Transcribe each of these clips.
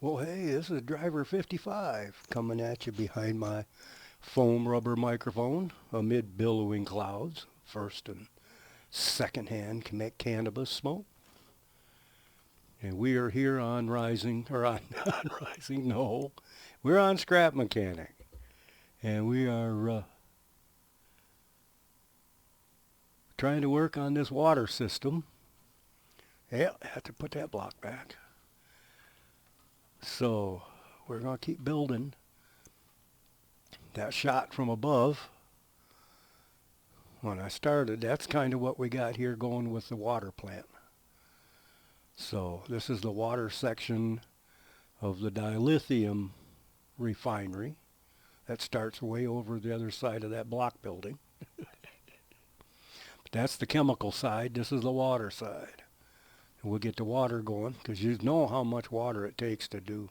Well, hey, this is driver 55 coming at you behind my foam rubber microphone amid billowing clouds, first and second-hand cannabis smoke. And we are here on Rising, or on, on Rising, no, we're on Scrap Mechanic. And we are trying to work on this water system. Yeah, I have to put that block back. So we're going to keep building. That shot from above, when I started, that's kind of what we got here going with the water plant. So this is the water section of the dilithium refinery. That starts way over the other side of that block building. But that's the chemical side. This is the water side. And we'll get the water going because you know how much water it takes to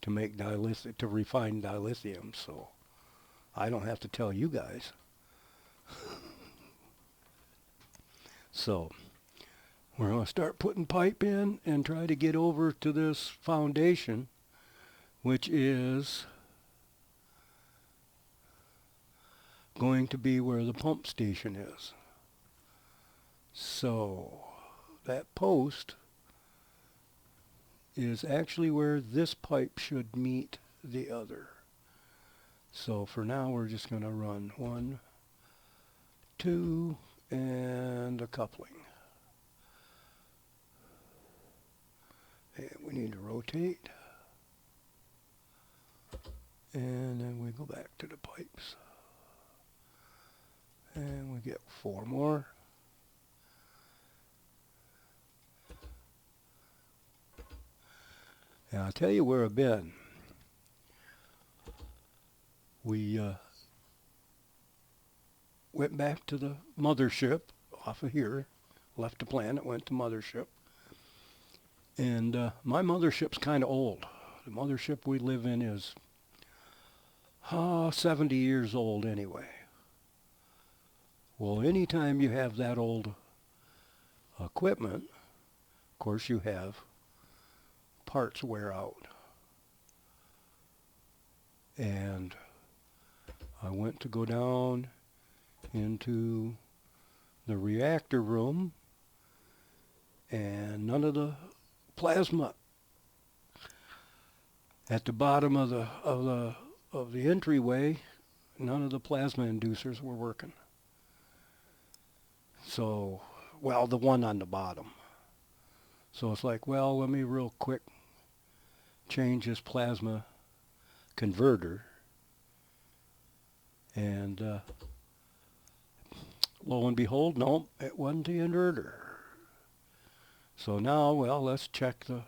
make to refine dilithium. So I don't have to tell you guys. So we're going to start putting pipe in and try to get over to this foundation, which is going to be where the pump station is. So that post is actually where this pipe should meet the other. So for now we're just going to run 1, 2, and a coupling. And we need to rotate. And then we go back to the pipes. And we get 4 more. And I'll tell you where I've been. We went back to the mothership off of here, left the planet, went to mothership. And my mothership's kind of old. The mothership we live in is 70 years old anyway. Well, anytime you have that old equipment, of course you have parts wear out. And I went to go down into the reactor room, and none of the plasma at the bottom of the entryway, none of the plasma inducers were working. So, well, the one on the bottom. So it's like, well, let me real quick change this plasma converter. And lo and behold, nope, it wasn't the inverter. So now, well, let's check the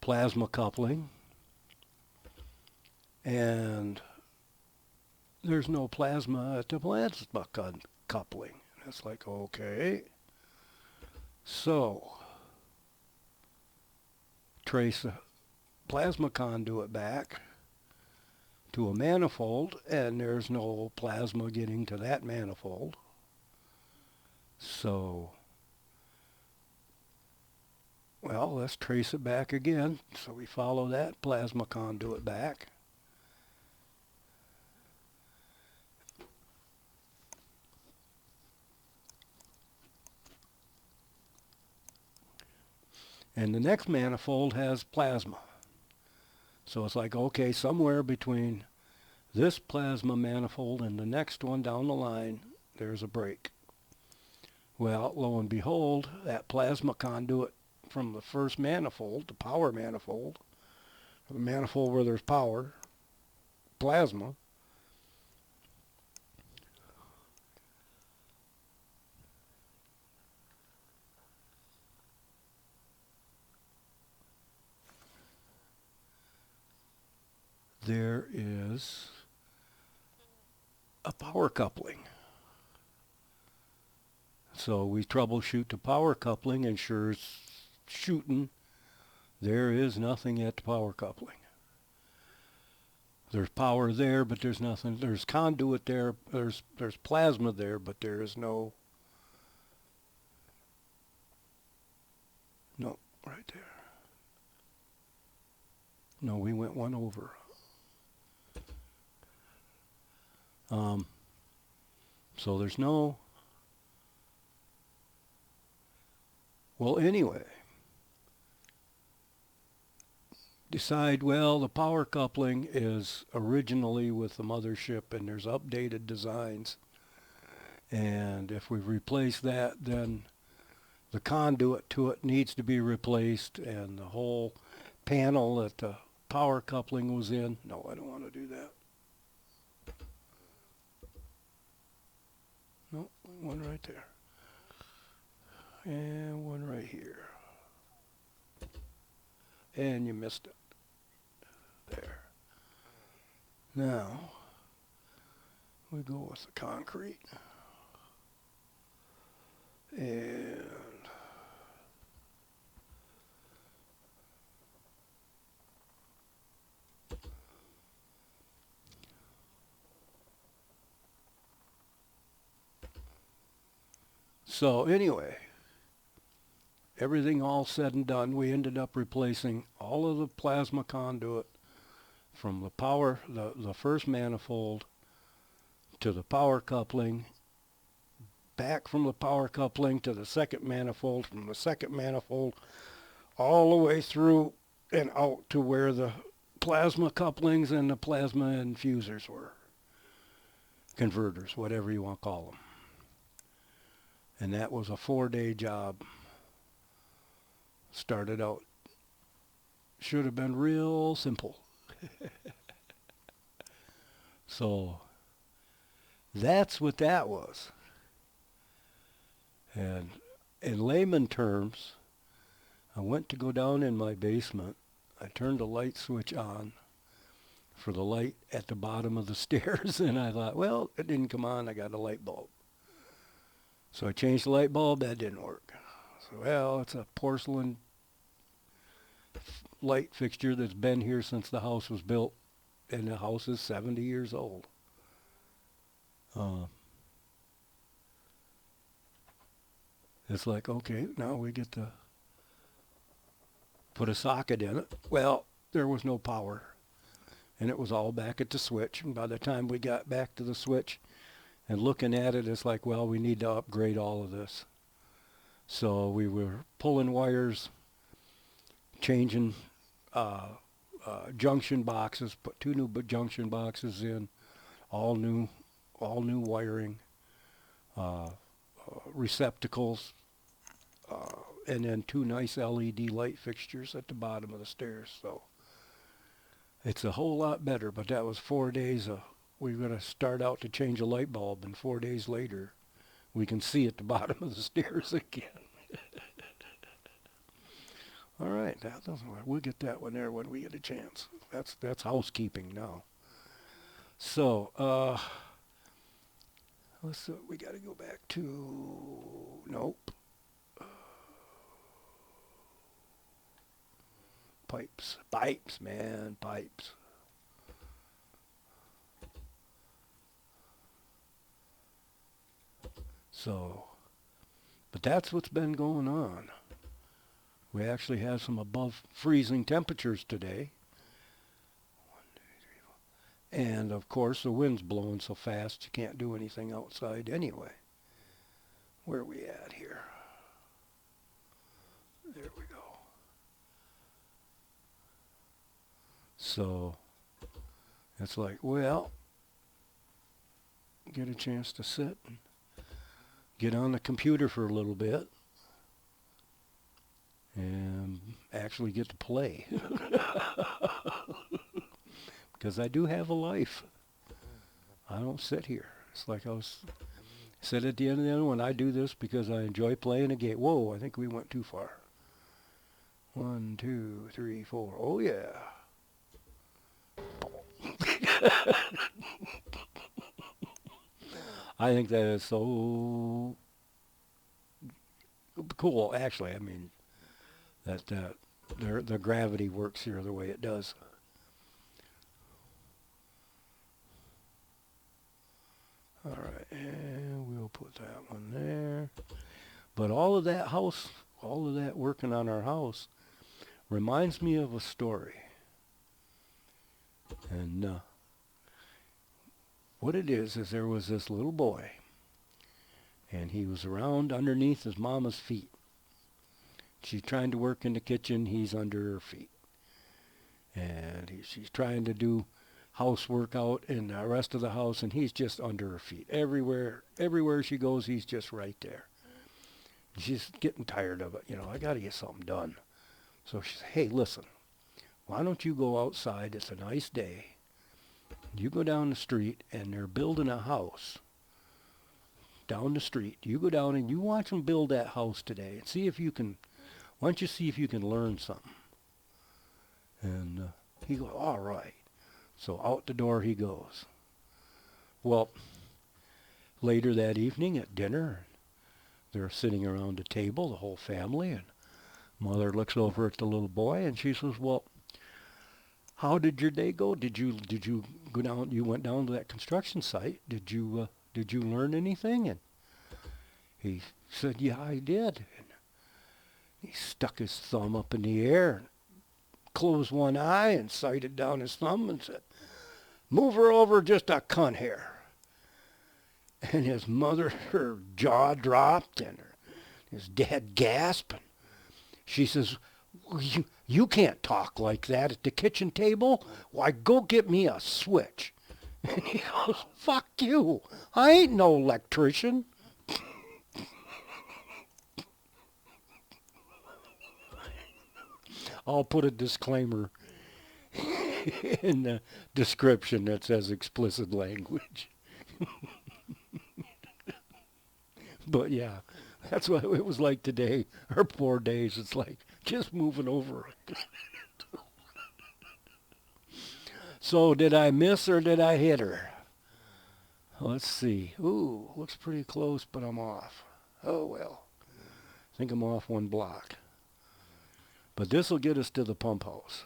plasma coupling. And there's no plasma at the plasma coupling. It's like, okay. So trace the plasma conduit back to a manifold, and there's no plasma getting to that manifold. So, well, let's trace it back again. So we follow that plasma conduit back. And the next manifold has plasma. So it's like, okay, somewhere between this plasma manifold and the next one down the line, there's a break. Well, lo and behold, that plasma conduit from the first manifold, the power manifold, the manifold where there's power, plasma, there is a power coupling. So we troubleshoot the power coupling, and sure as shooting, there is nothing at the power coupling. There's power there, but there's nothing. There's conduit there. There's plasma there, but there is no right there. No, we went one over. Um, so there's no... Well, anyway, decide, well, the power coupling is originally with the mothership and there's updated designs. And if we replace that, then the conduit to it needs to be replaced and the whole panel that the power coupling was in. No, I don't want to do that. No, one right there. And one right here. And you missed it. There. Now, we go with the concrete. And so anyway, everything all said and done, we ended up replacing all of the plasma conduit from the power, the first manifold to the power coupling, back from the power coupling to the second manifold, from the second manifold all the way through and out to where the plasma couplings and the plasma infusers were. Converters, whatever you want to call them. And that was a 4-day job. Started out, should have been real simple. So that's what that was. And in layman terms, I went to go down in my basement. I turned the light switch on for the light at the bottom of the stairs, and I thought, well, it didn't come on. I got a light bulb. So I changed the light bulb. That didn't work. So, well, it's a porcelain light fixture that's been here since the house was built, and the house is 70 years old. It's like, okay, now we get to put a socket in it. Well, there was no power, and it was all back at the switch. And by the time we got back to the switch and looking at it, it's like, well, we need to upgrade all of this. So we were pulling wires, changing junction boxes, put 2 new junction boxes in, all new wiring, receptacles, and then 2 nice LED light fixtures at the bottom of the stairs. So it's a whole lot better, but that was 4 days. We were going to start out to change a light bulb, and 4 days later, we can see at the bottom of the stairs again. All right, that doesn't work. We'll get that one there when we get a chance. That's housekeeping now. So, let's see, we got to go back to, nope. Pipes, man, pipes. So, but that's what's been going on. We actually have some above freezing temperatures today. 1, 2, 3, 4. And of course the wind's blowing so fast you can't do anything outside anyway. Where are we at here? There we go. So it's like, well, get a chance to sit and get on the computer for a little bit and actually get to play. Because I do have a life. I don't sit here. It's like I said at the end of the end, when I do this because I enjoy playing a game. Whoa, I think we went too far. 1, 2, 3, 4. Oh yeah. I think that is so cool, actually. I mean, that the gravity works here the way it does. All right, and we'll put that one there. But all of that working on our house reminds me of a story. And what it is there was this little boy, and he was around underneath his mama's feet. She's trying to work in the kitchen. He's under her feet. And she's trying to do housework out in the rest of the house, and he's just under her feet. Everywhere she goes, he's just right there. She's getting tired of it. I got to get something done. So she said, hey, listen, why don't you go outside? It's a nice day. You go down the street, and they're building a house down the street. You go down and you watch them build that house today and see if you can, why don't you see if you can learn something? And he goes, all right. So out the door he goes. Well, later that evening at dinner, they're sitting around the table, the whole family, and mother looks over at the little boy and she says, well, how did your day go? Did you go down? You went down to that construction site. Did you learn anything? And he said, yeah, I did. And he stuck his thumb up in the air and closed one eye and sighted down his thumb and said, move her over just a cunt hair. And his mother, her jaw dropped and his dad gasped. And she says, well, you can't talk like that at the kitchen table. Why, go get me a switch. And he goes, fuck you. I ain't no electrician. I'll put a disclaimer in the description that says explicit language. But yeah, that's what it was like today. Her 4 days, it's like just moving over. So did I miss or did I hit her? Let's see. Ooh, looks pretty close, but I'm off. Oh well. I think I'm off one block. But this will get us to the pump house.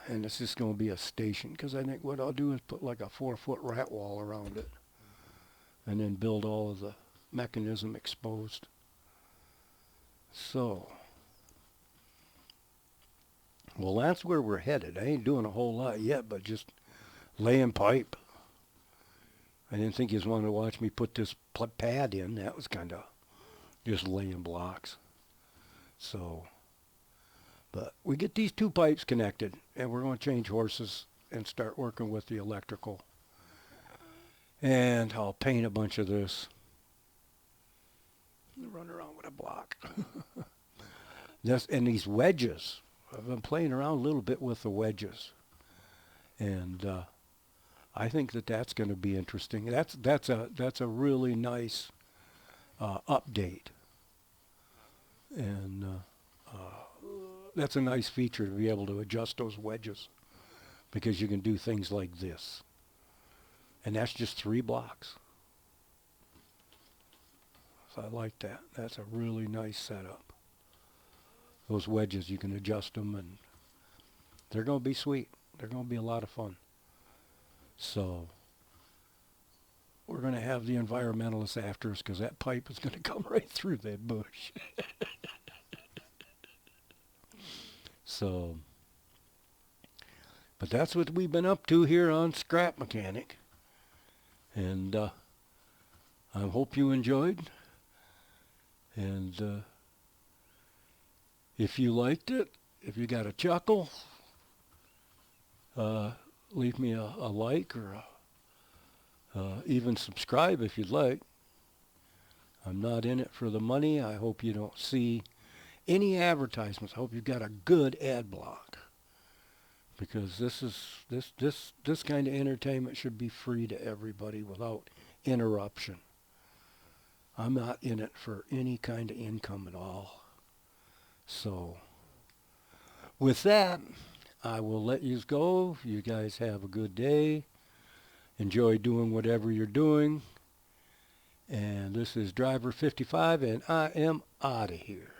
And it's just going to be a station, because I think what I'll do is put like a 4-foot rat wall around it. And then build all of the mechanism exposed. So, well, that's where we're headed. I ain't doing a whole lot yet, but just laying pipe. I didn't think you was wanting to watch me put this pad in. That was kind of just laying blocks. So, but we get these 2 pipes connected, and we're going to change horses and start working with the electrical. And I'll paint a bunch of this. Run around with a block. And these wedges. I've been playing around a little bit with the wedges. And I think that's going to be interesting. That's a really nice update. And that's a nice feature to be able to adjust those wedges, because you can do things like this. And that's just 3 blocks. So I like that. That's a really nice setup. Those wedges, you can adjust them, and they're going to be sweet. They're going to be a lot of fun. So we're going to have the environmentalists after us, because that pipe is going to come right through that bush. So, but that's what we've been up to here on Scrap Mechanic. And I hope you enjoyed. And if you liked it, if you got a chuckle, leave me a like, or even subscribe if you'd like. I'm not in it for the money. I hope you don't see any advertisements. I hope you've got a good ad block. Because this kind of entertainment should be free to everybody without interruption. I'm not in it for any kind of income at all. So, with that, I will let you go. You guys have a good day. Enjoy doing whatever you're doing. And this is Driver 55, and I am out of here.